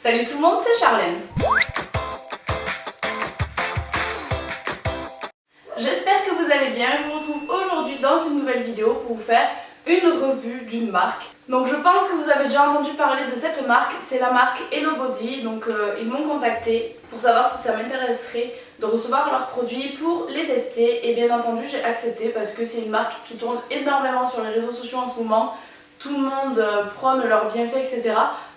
Salut tout le monde, c'est Charlène. J'espère que vous allez bien. Je vous retrouve aujourd'hui dans une nouvelle vidéo pour vous faire une revue d'une marque. Donc je pense que vous avez déjà entendu parler de cette marque, c'est la marque Hello Body. Donc ils m'ont contacté pour savoir si ça m'intéresserait de recevoir leurs produits pour les tester. Et bien entendu j'ai accepté parce que c'est une marque qui tourne énormément sur les réseaux sociaux en ce moment. Tout le monde prône leurs bienfaits, etc.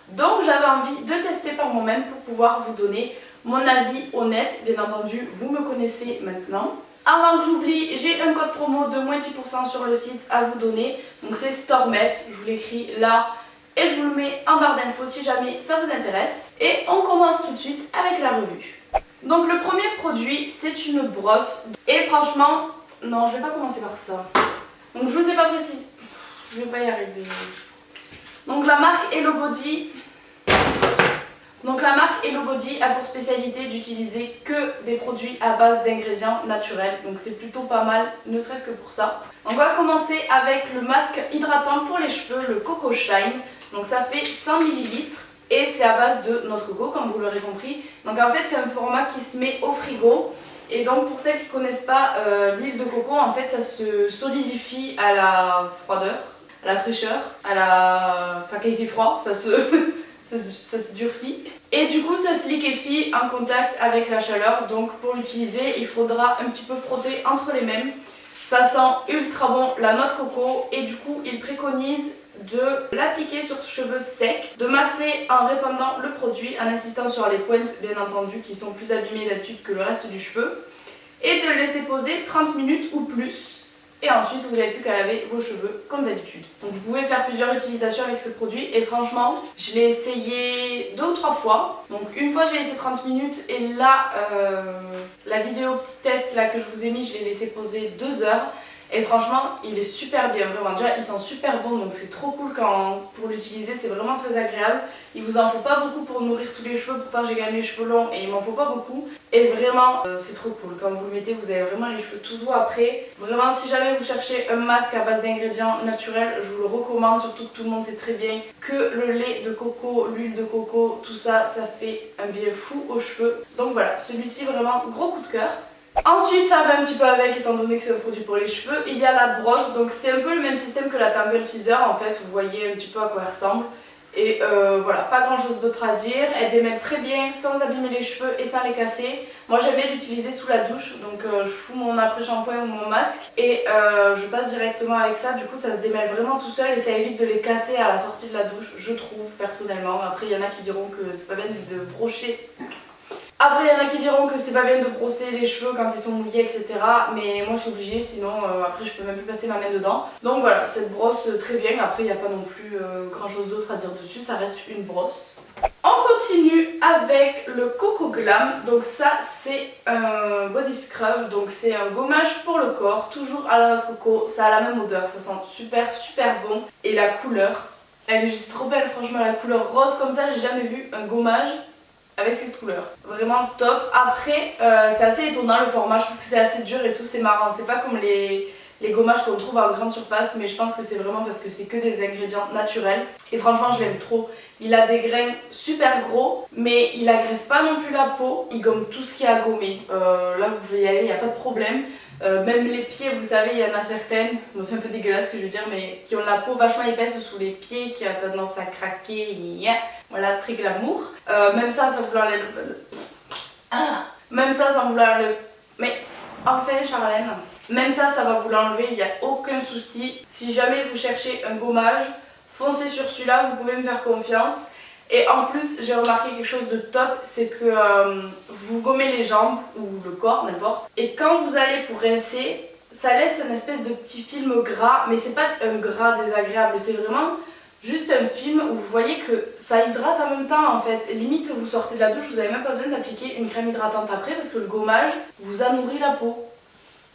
Donc j'avais envie de tester par moi-même pour pouvoir vous donner mon avis honnête. Bien entendu, vous me connaissez maintenant. Avant que j'oublie, j'ai un code promo de moins 10% sur le site à vous donner. Donc c'est Stormet, je vous l'écris là et je vous le mets en barre d'infos si jamais ça vous intéresse. Et on commence tout de suite avec la revue. Donc le premier produit, c'est une brosse. Et franchement, non, je vais pas commencer par ça. Donc je vous ai pas précisé. Je vais pas y arriver. Donc la marque Hello Body. A pour spécialité d'utiliser que des produits à base d'ingrédients naturels. Donc c'est plutôt pas mal, ne serait-ce que pour ça. On va commencer avec le masque hydratant pour les cheveux, le Coco Shine. Donc ça fait 100 ml et c'est à base de noix de coco, comme vous l'aurez compris. Donc en fait c'est un format qui se met au frigo. Et donc pour celles qui ne connaissent pas l'huile de coco, en fait ça se solidifie à la froideur, à la fraîcheur, enfin quand il fait froid, ça se durcit. Et du coup ça se liquéfie en contact avec la chaleur. Donc pour l'utiliser il faudra un petit peu frotter entre les mêmes. Ça sent ultra bon la noix de coco. Et du coup il préconise de l'appliquer sur cheveux secs, de masser en répandant le produit, en insistant sur les pointes bien entendu qui sont plus abîmées d'habitude que le reste du cheveu, et de le laisser poser 30 minutes ou plus. Et ensuite vous n'avez plus qu'à laver vos cheveux comme d'habitude. Donc vous pouvez faire plusieurs utilisations avec ce produit et franchement je l'ai essayé 2 ou 3 fois. Donc une fois j'ai laissé 30 minutes et là la vidéo petit test là que je vous ai mis, je l'ai laissé poser 2 heures. Et franchement il est super bien, vraiment. Déjà il sent super bon, donc c'est trop cool pour l'utiliser, c'est vraiment très agréable. Il vous en faut pas beaucoup pour nourrir tous les cheveux, pourtant j'ai gagné les cheveux longs et il m'en faut pas beaucoup. Et vraiment c'est trop cool, quand vous le mettez vous avez vraiment les cheveux tout doux après. Vraiment si jamais vous cherchez un masque à base d'ingrédients naturels, je vous le recommande, surtout que tout le monde sait très bien que le lait de coco, l'huile de coco, tout ça, ça fait un bien fou aux cheveux. Donc voilà, celui-ci vraiment gros coup de cœur. Ensuite ça va un petit peu avec, étant donné que c'est un produit pour les cheveux, il y a la brosse. Donc c'est un peu le même système que la Tangle Teaser en fait, vous voyez un petit peu à quoi elle ressemble. Et voilà, pas grand chose d'autre à dire. Elle démêle très bien sans abîmer les cheveux et sans les casser. Moi j'aime bien l'utiliser sous la douche, donc je fous mon après-shampoing ou mon masque et je passe directement avec ça. Du coup ça se démêle vraiment tout seul et ça évite de les casser à la sortie de la douche, je trouve personnellement. Après il y en a qui diront que c'est pas bien de brocher. Après il y en a qui diront que c'est pas bien de brosser les cheveux quand ils sont mouillés, etc. Mais moi je suis obligée, sinon après je peux même plus passer ma main dedans. Donc voilà, cette brosse très bien. Après il n'y a pas non plus grand chose d'autre à dire dessus, ça reste une brosse. On continue avec le Coco Glam. Donc ça c'est un body scrub, donc c'est un gommage pour le corps, toujours à la noix de coco. Ça a la même odeur, ça sent super bon. Et la couleur, elle est juste trop belle, franchement la couleur rose comme ça, j'ai jamais vu un gommage avec cette couleur, vraiment top. Après c'est assez étonnant le format, je trouve que c'est assez dur et tout, c'est marrant, c'est pas comme les gommages qu'on trouve en grande surface, mais je pense que c'est vraiment parce que c'est que des ingrédients naturels et franchement je l'aime trop. Il a des grains super gros mais il agresse pas non plus la peau, il gomme tout ce qui est à gommer. Là vous pouvez y aller, il n'y a pas de problème. Même les pieds, vous savez, il y en a certaines, bon c'est un peu dégueulasse ce que je veux dire, mais qui ont la peau vachement épaisse sous les pieds, qui a tendance à craquer, voilà, très glamour. Même ça vous l'enlève. Même ça vous l'enlève. Mais enfin Charlène, même ça va vous l'enlever, il n'y a aucun souci. Si jamais vous cherchez un gommage, foncez sur celui-là, vous pouvez me faire confiance. Et en plus j'ai remarqué quelque chose de top, c'est que vous gommez les jambes ou le corps, n'importe. Et quand vous allez pour rincer, ça laisse une espèce de petit film gras, mais c'est pas un gras désagréable, c'est vraiment juste un film où vous voyez que ça hydrate en même temps en fait. Et limite vous sortez de la douche, vous n'avez même pas besoin d'appliquer une crème hydratante après parce que le gommage vous a nourri la peau.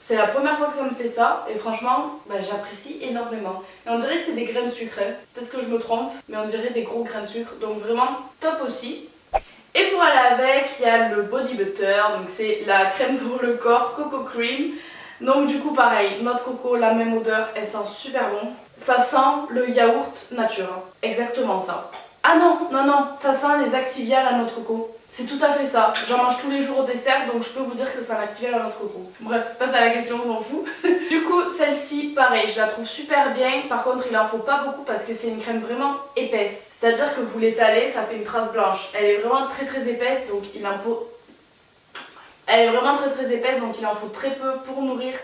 C'est la première fois que ça me fait ça et franchement j'apprécie énormément. Et on dirait que c'est des grains de sucre, hein. Peut-être que je me trompe, mais on dirait des gros grains de sucre, donc vraiment top aussi. Et pour aller avec, il y a le body butter, donc c'est la crème pour le corps Coco Cream. Donc du coup pareil, noix de coco, la même odeur, elle sent super bon. Ça sent le yaourt nature, exactement ça. Ah non, non, non, ça sent les Activia à la noix de coco. C'est tout à fait ça. J'en mange tous les jours au dessert, donc je peux vous dire que c'est un Activia à la noix de coco. Bref, c'est pas ça la question, on s'en fout. Du coup, celle-ci, pareil, je la trouve super bien. Par contre, il en faut pas beaucoup parce que c'est une crème vraiment épaisse. C'est-à-dire que vous l'étalez, ça fait une trace blanche. Elle est vraiment très épaisse, donc il en faut... Elle est vraiment très épaisse, donc il en faut très peu pour nourrir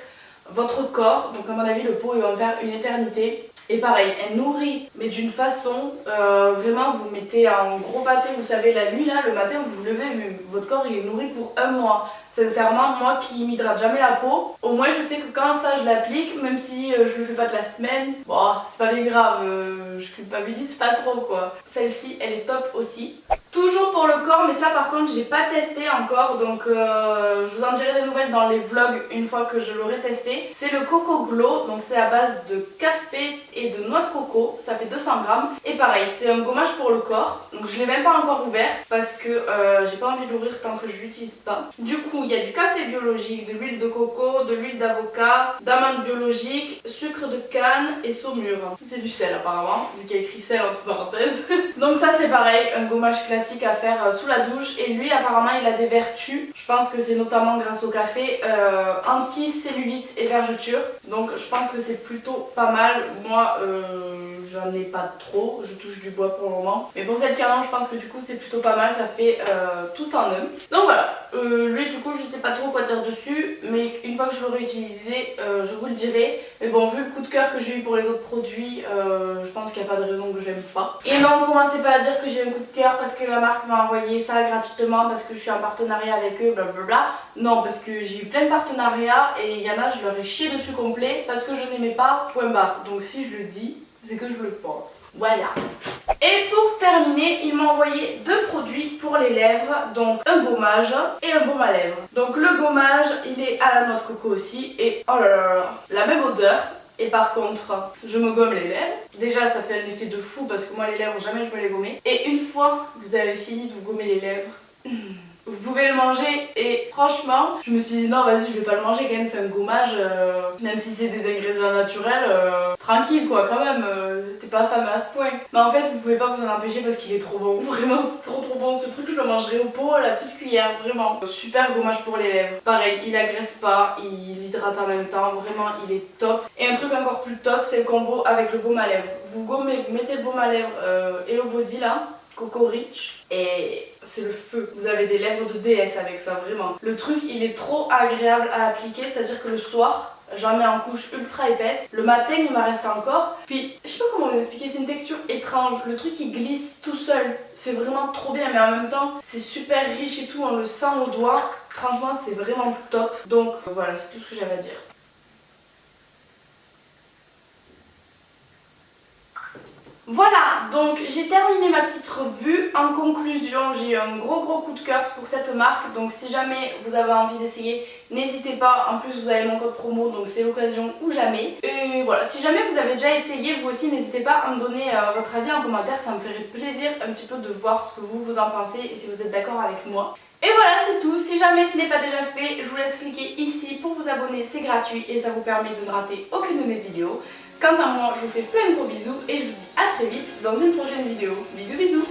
votre corps. Donc à mon avis, le pot, il va en faire une éternité. Et pareil, elle nourrit, mais d'une façon, vraiment vous mettez un gros pâté, vous savez, la nuit là, le matin vous vous levez, mais votre corps il est nourri pour un mois. Sincèrement, moi qui m'hydrate jamais la peau, au moins je sais que quand ça je l'applique, même si je le fais pas de la semaine, bon, c'est pas bien grave, je culpabilise pas trop quoi. Celle-ci, elle est top aussi. Toujours pour le corps, mais ça par contre j'ai pas testé encore, donc je vous en dirai des nouvelles dans les vlogs une fois que je l'aurai testé. C'est le Coco Glow, donc c'est à base de café et de noix de coco, ça fait 200 grammes. Et pareil, c'est un gommage pour le corps, donc je l'ai même pas encore ouvert parce que j'ai pas envie de l'ouvrir tant que je l'utilise pas. Du coup, il y a du café biologique, de l'huile de coco, de l'huile d'avocat, d'amandes biologiques, sucre de canne et saumure. C'est du sel apparemment, vu qu'il y a écrit sel entre parenthèses. Donc ça c'est pareil, un gommage classique à faire sous la douche. Et lui apparemment il a des vertus, je pense que c'est notamment grâce au café, anti-cellulite et vergeture. Donc je pense que c'est plutôt pas mal. Moi j'en ai pas trop, je touche du bois pour le moment. Mais pour cette canon je pense que du coup c'est plutôt pas mal, ça fait tout en un. Donc voilà, lui du coup je sais pas trop quoi dire dessus, mais une fois que je l'aurai utilisé je vous le dirai. Mais bon, vu le coup de cœur que j'ai eu pour les autres produits, je pense qu'il n'y a pas de raison que j'aime pas. Et non, commencez pas à dire que j'ai un coup de cœur parce que la marque m'a envoyé ça gratuitement, parce que je suis en partenariat avec eux, blablabla. Non, parce que j'ai eu plein de partenariats et il y en a, je leur ai chié dessus complet parce que je n'aimais pas, point barre. Donc si je le dis, c'est que je le pense. Voilà. Et pour terminer, il m'a envoyé 2 produits pour les lèvres, donc un gommage et un baume à lèvres. Donc le gommage, il est à la noix de coco aussi et oh là là là, la même odeur. Et par contre, je me gomme les lèvres. Déjà, ça fait un effet de fou parce que moi les lèvres, jamais je me les gommais. Et une fois que vous avez fini de vous gommer les lèvres, vous pouvez le manger. Et franchement, je me suis dit non, vas-y, je vais pas le manger quand même, c'est un gommage. Même si c'est des ingrédients naturels, tranquille quoi, quand même. T'es pas affamé à ce point. Mais en fait, vous pouvez pas vous en empêcher parce qu'il est trop bon. Vraiment, c'est trop bon. Ce truc, je le mangerai au pot à la petite cuillère, vraiment. Super gommage pour les lèvres. Pareil, il agresse pas, il hydrate en même temps. Vraiment, il est top. Et un truc encore plus top, c'est le combo avec le baume à lèvres. Vous gommez, vous mettez le baume à lèvres Hello Body là. Coco Rich et c'est le feu. Vous avez des lèvres de déesse avec ça, vraiment. Le truc, il est trop agréable à appliquer, c'est-à-dire que le soir, j'en mets en couche ultra épaisse. Le matin, il m'en reste encore. Puis, je sais pas comment vous expliquer, c'est une texture étrange. Le truc, il glisse tout seul. C'est vraiment trop bien, mais en même temps, c'est super riche et tout. On le sent au doigt. Franchement, c'est vraiment top. Donc, voilà, c'est tout ce que j'avais à dire. Voilà, donc j'ai terminé ma petite revue. En conclusion, j'ai eu un gros coup de cœur pour cette marque. Donc si jamais vous avez envie d'essayer, n'hésitez pas. En plus, vous avez mon code promo, donc c'est l'occasion ou jamais. Et voilà, si jamais vous avez déjà essayé, vous aussi, n'hésitez pas à me donner votre avis en commentaire. Ça me ferait plaisir un petit peu de voir ce que vous en pensez et si vous êtes d'accord avec moi. Et voilà, c'est tout. Si jamais ce n'est pas déjà fait, je vous laisse cliquer ici pour vous abonner. C'est gratuit et ça vous permet de ne rater aucune de mes vidéos. Quant à moi, je vous fais plein de gros bisous et je vous dis à très vite dans une prochaine vidéo. Bisous bisous.